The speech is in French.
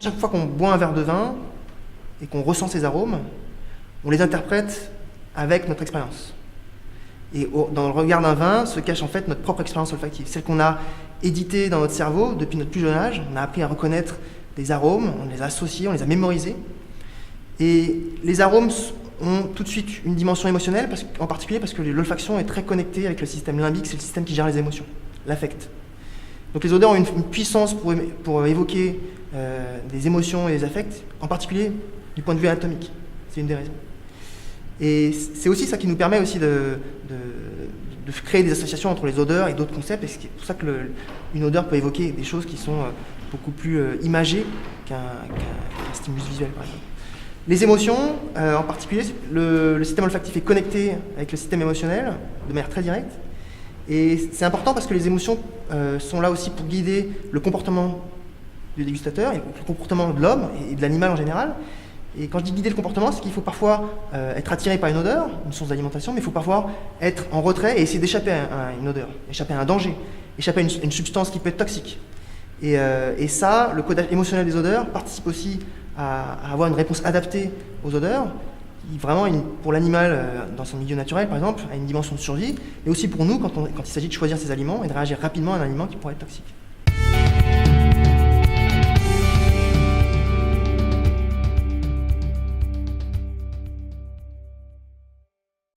chaque fois qu'on boit un verre de vin et qu'on ressent ces arômes, on les interprète avec notre expérience. Et dans le regard d'un vin se cache en fait notre propre expérience olfactive, celle qu'on a éditée dans notre cerveau depuis notre plus jeune âge. On a appris à reconnaître des arômes, on les a associés, on les a mémorisés. Et les arômes ont tout de suite une dimension émotionnelle, en particulier parce que l'olfaction est très connectée avec le système limbique, c'est le système qui gère les émotions, l'affect. Donc les odeurs ont une puissance pour évoquer des émotions et des affects, en particulier du point de vue anatomique. C'est une des raisons. Et c'est aussi ça qui nous permet aussi de créer des associations entre les odeurs et d'autres concepts, et c'est pour ça qu'une odeur peut évoquer des choses qui sont beaucoup plus imagées qu'un stimulus visuel, par exemple. Les émotions, en particulier, le système olfactif est connecté avec le système émotionnel de manière très directe. Et c'est important parce que les émotions sont là aussi pour guider le comportement du dégustateur, et le comportement de l'homme et de l'animal en général. Et quand je dis guider le comportement, c'est qu'il faut parfois être attiré par une odeur, une source d'alimentation, mais il faut parfois être en retrait et essayer d'échapper à une odeur, échapper à un danger, échapper à une substance qui peut être toxique. Et ça, le codage émotionnel des odeurs participe aussi à avoir une réponse adaptée aux odeurs, qui vraiment, pour l'animal, dans son milieu naturel par exemple, a une dimension de survie, mais aussi pour nous quand il s'agit de choisir ses aliments et de réagir rapidement à un aliment qui pourrait être toxique.